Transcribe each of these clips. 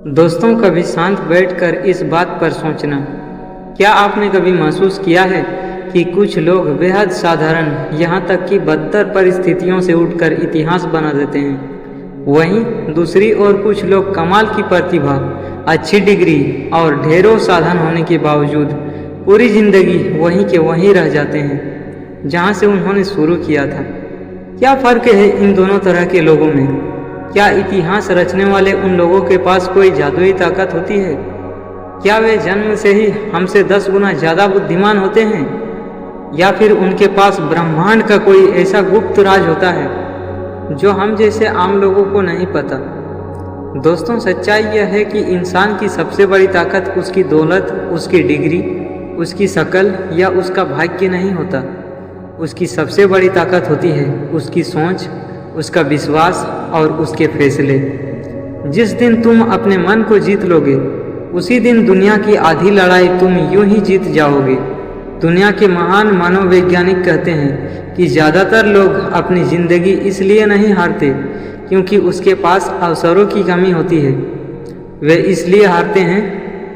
दोस्तों, कभी शांत बैठकर इस बात पर सोचना, क्या आपने कभी महसूस किया है कि कुछ लोग बेहद साधारण, यहाँ तक कि बदतर परिस्थितियों से उठकर इतिहास बना देते हैं। वहीं दूसरी ओर कुछ लोग कमाल की प्रतिभा, अच्छी डिग्री और ढेरों साधन होने के बावजूद पूरी जिंदगी वहीं के वहीं रह जाते हैं जहाँ से उन्होंने शुरू किया था। क्या फ़र्क है इन दोनों तरह के लोगों में? क्या इतिहास रचने वाले उन लोगों के पास कोई जादुई ताकत होती है? क्या वे जन्म से ही हमसे 10 गुना ज़्यादा बुद्धिमान होते हैं? या फिर उनके पास ब्रह्मांड का कोई ऐसा गुप्त राज होता है जो हम जैसे आम लोगों को नहीं पता? दोस्तों, सच्चाई यह है कि इंसान की सबसे बड़ी ताकत उसकी दौलत, उसकी डिग्री, उसकी शक्ल या उसका भाग्य नहीं होता। उसकी सबसे बड़ी ताकत होती है उसकी सोच, उसका विश्वास और उसके फैसले। जिस दिन तुम अपने मन को जीत लोगे, उसी दिन दुनिया की आधी लड़ाई तुम यूं ही जीत जाओगे। दुनिया के महान मनोवैज्ञानिक कहते हैं कि ज़्यादातर लोग अपनी ज़िंदगी इसलिए नहीं हारते क्योंकि उसके पास अवसरों की कमी होती है। वे इसलिए हारते हैं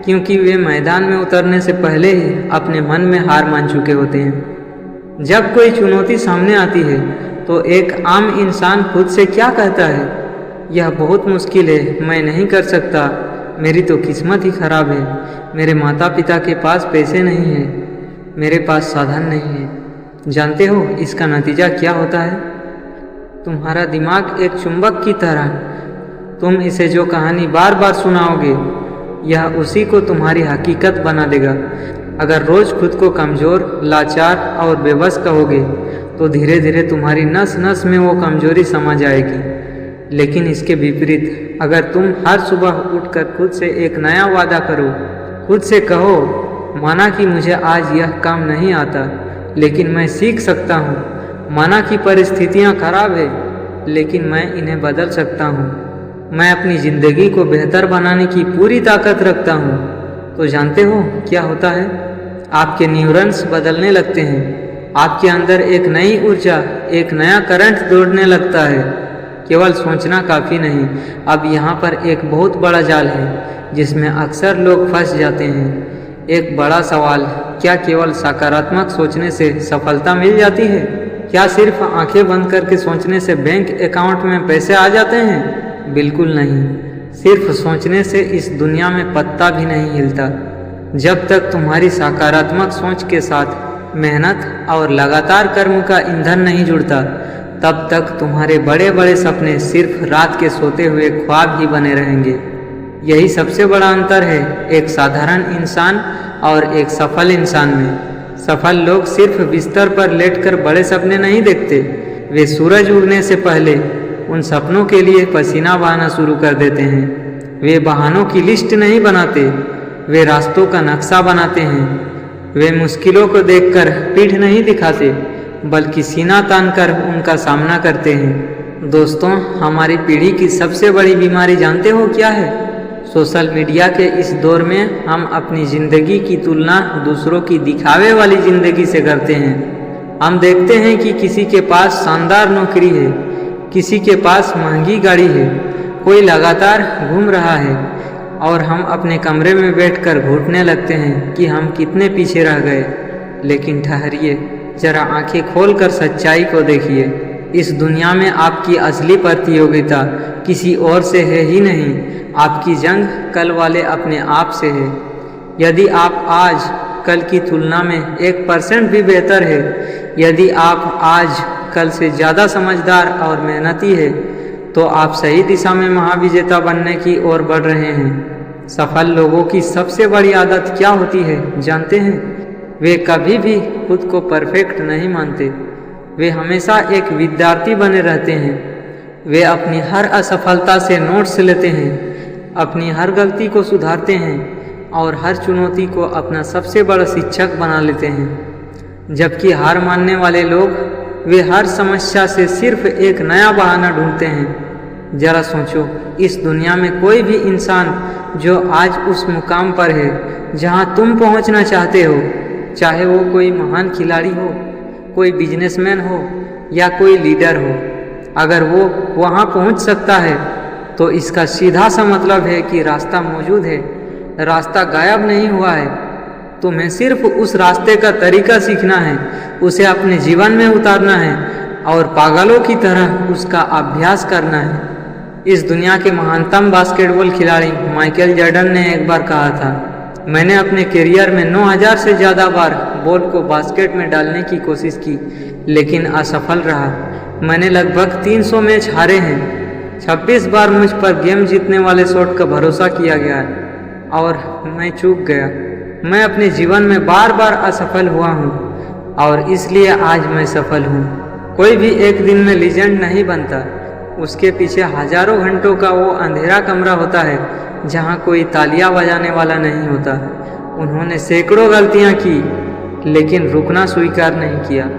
क्योंकि वे मैदान में उतरने से पहले ही अपने मन में हार मान चुके होते हैं। जब कोई चुनौती सामने आती है तो एक आम इंसान खुद से क्या कहता है? यह बहुत मुश्किल है, मैं नहीं कर सकता, मेरी तो किस्मत ही खराब है, मेरे माता पिता के पास पैसे नहीं हैं, मेरे पास साधन नहीं है। जानते हो इसका नतीजा क्या होता है? तुम्हारा दिमाग एक चुंबक की तरह, तुम इसे जो कहानी बार बार सुनाओगे, यह उसी को तुम्हारी हकीकत बना देगा। अगर रोज़ खुद को कमज़ोर, लाचार और बेबस कहोगे तो धीरे धीरे तुम्हारी नस नस में वो कमजोरी समा जाएगी। लेकिन इसके विपरीत, अगर तुम हर सुबह उठकर खुद से एक नया वादा करो, खुद से कहो, माना कि मुझे आज यह काम नहीं आता लेकिन मैं सीख सकता हूँ, माना कि परिस्थितियाँ खराब है लेकिन मैं इन्हें बदल सकता हूँ, मैं अपनी ज़िंदगी को बेहतर बनाने की पूरी ताकत रखता हूँ, तो जानते हो क्या होता है? आपके न्यूरॉन्स बदलने लगते हैं। आपके अंदर एक नई ऊर्जा, एक नया करंट दौड़ने लगता है। केवल सोचना काफ़ी नहीं। अब यहाँ पर एक बहुत बड़ा जाल है जिसमें अक्सर लोग फंस जाते हैं। एक बड़ा सवाल, क्या केवल सकारात्मक सोचने से सफलता मिल जाती है? क्या सिर्फ आंखें बंद करके सोचने से बैंक अकाउंट में पैसे आ जाते हैं? बिल्कुल नहीं। सिर्फ सोचने से इस दुनिया में पत्ता भी नहीं हिलता। जब तक तुम्हारी सकारात्मक सोच के साथ मेहनत और लगातार कर्म का ईंधन नहीं जुड़ता, तब तक तुम्हारे बड़े बड़े सपने सिर्फ रात के सोते हुए ख्वाब ही बने रहेंगे। यही सबसे बड़ा अंतर है एक साधारण इंसान और एक सफल इंसान में। सफल लोग सिर्फ बिस्तर पर लेटकर बड़े सपने नहीं देखते, वे सूरज उगने से पहले उन सपनों के लिए पसीना बहाना शुरू कर देते हैं। वे बहानों की लिस्ट नहीं बनाते, वे रास्तों का नक्शा बनाते हैं। वे मुश्किलों को देखकर पीठ नहीं दिखाते बल्कि सीना तानकर उनका सामना करते हैं। दोस्तों, हमारी पीढ़ी की सबसे बड़ी बीमारी जानते हो क्या है? सोशल मीडिया के इस दौर में हम अपनी ज़िंदगी की तुलना दूसरों की दिखावे वाली ज़िंदगी से करते हैं। हम देखते हैं कि किसी के पास शानदार नौकरी है, किसी के पास महंगी गाड़ी है, कोई लगातार घूम रहा है, और हम अपने कमरे में बैठकर घुटने लगते हैं कि हम कितने पीछे रह गए। लेकिन ठहरिए, जरा आंखें खोलकर सच्चाई को देखिए। इस दुनिया में आपकी असली प्रतियोगिता किसी और से है ही नहीं, आपकी जंग कल वाले अपने आप से है। यदि आप आज कल की तुलना में 1% भी बेहतर है, यदि आप आज कल से ज़्यादा समझदार और मेहनती है, तो आप सही दिशा में महाविजेता बनने की ओर बढ़ रहे हैं। सफल लोगों की सबसे बड़ी आदत क्या होती है जानते हैं? वे कभी भी खुद को परफेक्ट नहीं मानते। वे हमेशा एक विद्यार्थी बने रहते हैं। वे अपनी हर असफलता से नोट्स लेते हैं, अपनी हर गलती को सुधारते हैं और हर चुनौती को अपना सबसे बड़ा शिक्षक बना लेते हैं। जबकि हार मानने वाले लोग, वे हर समस्या से सिर्फ एक नया बहाना ढूंढते हैं। जरा सोचो, इस दुनिया में कोई भी इंसान जो आज उस मुकाम पर है जहां तुम पहुंचना चाहते हो, चाहे वो कोई महान खिलाड़ी हो, कोई बिजनेसमैन हो या कोई लीडर हो, अगर वो वहां पहुंच सकता है तो इसका सीधा सा मतलब है कि रास्ता मौजूद है, रास्ता गायब नहीं हुआ है। तुम्हें सिर्फ उस रास्ते का तरीका सीखना है, उसे अपने जीवन में उतारना है और पागलों की तरह उसका अभ्यास करना है। इस दुनिया के महानतम बास्केटबॉल खिलाड़ी माइकल जॉर्डन ने एक बार कहा था, मैंने अपने करियर में 9000 से ज़्यादा बार बॉल को बास्केट में डालने की कोशिश की, लेकिन असफल रहा। मैंने लगभग 300 मैच हारे हैं। 26 बार मुझ पर गेम जीतने वाले शॉट का भरोसा किया गया और मैं चूक गया। मैं अपने जीवन में बार बार असफल हुआ हूँ और इसलिए आज मैं सफल हूँ। कोई भी एक दिन में लीजेंड नहीं बनता, उसके पीछे हजारों घंटों का वो अंधेरा कमरा होता है जहाँ कोई तालियां बजाने वाला नहीं होता। उन्होंने सैकड़ों गलतियाँ की लेकिन रुकना स्वीकार नहीं किया।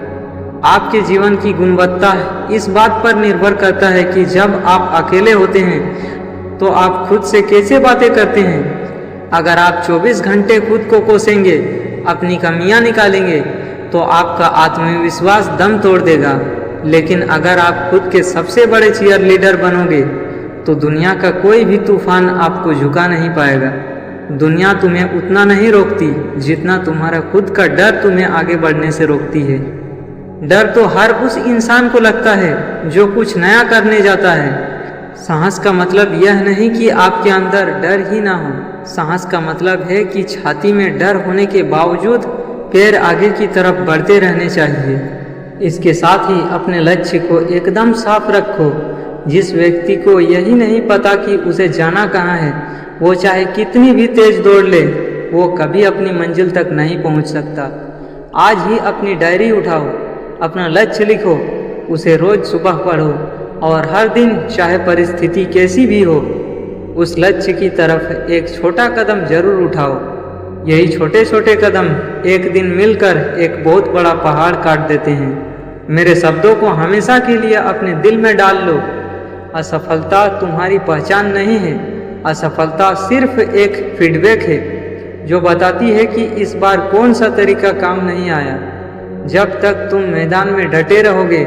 आपके जीवन की गुणवत्ता इस बात पर निर्भर करता है कि जब आप अकेले होते हैं तो आप खुद से कैसे बातें करते हैं। अगर आप 24 घंटे खुद को कोसेंगे, अपनी कमियां निकालेंगे, तो आपका आत्मविश्वास दम तोड़ देगा। लेकिन अगर आप खुद के सबसे बड़े चीयर लीडर बनोगे तो दुनिया का कोई भी तूफान आपको झुका नहीं पाएगा। दुनिया तुम्हें उतना नहीं रोकती जितना तुम्हारा खुद का डर तुम्हें आगे बढ़ने से रोकती है। डर तो हर उस इंसान को लगता है जो कुछ नया करने जाता है। साहस का मतलब यह नहीं कि आपके अंदर डर ही ना हो। साहस का मतलब है कि छाती में डर होने के बावजूद पैर आगे की तरफ बढ़ते रहने चाहिए। इसके साथ ही अपने लक्ष्य को एकदम साफ रखो। जिस व्यक्ति को यही नहीं पता कि उसे जाना कहाँ है, वो चाहे कितनी भी तेज दौड़ ले, वो कभी अपनी मंजिल तक नहीं पहुँच सकता। आज ही अपनी डायरी उठाओ, अपना लक्ष्य लिखो, उसे रोज सुबह पढ़ो और हर दिन चाहे परिस्थिति कैसी भी हो, उस लक्ष्य की तरफ एक छोटा कदम जरूर उठाओ। यही छोटे छोटे कदम एक दिन मिलकर एक बहुत बड़ा पहाड़ काट देते हैं। मेरे शब्दों को हमेशा के लिए अपने दिल में डाल लो। असफलता तुम्हारी पहचान नहीं है। असफलता सिर्फ एक फीडबैक है जो बताती है कि इस बार कौन सा तरीका काम नहीं आया। जब तक तुम मैदान में डटे रहोगे,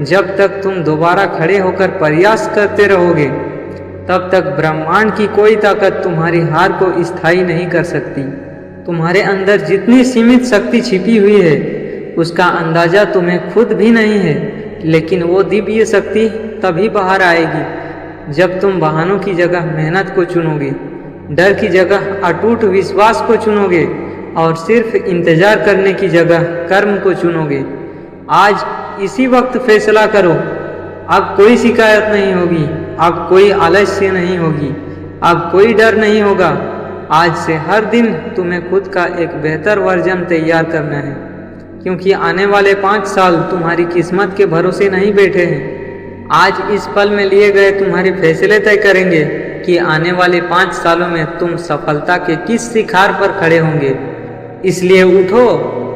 जब तक तुम दोबारा खड़े होकर प्रयास करते रहोगे, तब तक ब्रह्मांड की कोई ताकत तुम्हारी हार को स्थायी नहीं कर सकती। तुम्हारे अंदर जितनी सीमित शक्ति छिपी हुई है उसका अंदाजा तुम्हें खुद भी नहीं है, लेकिन वो दिव्य शक्ति तभी बाहर आएगी जब तुम बहानों की जगह मेहनत को चुनोगे, डर की जगह अटूट विश्वास को चुनोगे और सिर्फ इंतजार करने की जगह कर्म को चुनोगे। आज इसी वक्त फैसला करो। अब कोई शिकायत नहीं होगी, अब कोई आलस्य नहीं होगी, अब कोई डर नहीं होगा। आज से हर दिन तुम्हें खुद का एक बेहतर वर्जन तैयार करना है, क्योंकि आने वाले 5 साल तुम्हारी किस्मत के भरोसे नहीं बैठे हैं। आज इस पल में लिए गए तुम्हारे फैसले तय करेंगे कि आने वाले 5 सालों में तुम सफलता के किस शिखर पर खड़े होंगे। इसलिए उठो,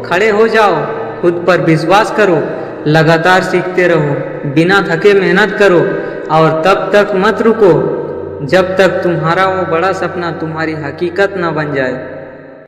खड़े हो जाओ, खुद पर विश्वास करो, लगातार सीखते रहो, बिना थके मेहनत करो और तब तक मत रुको जब तक तुम्हारा वो बड़ा सपना तुम्हारी हकीकत न बन जाए।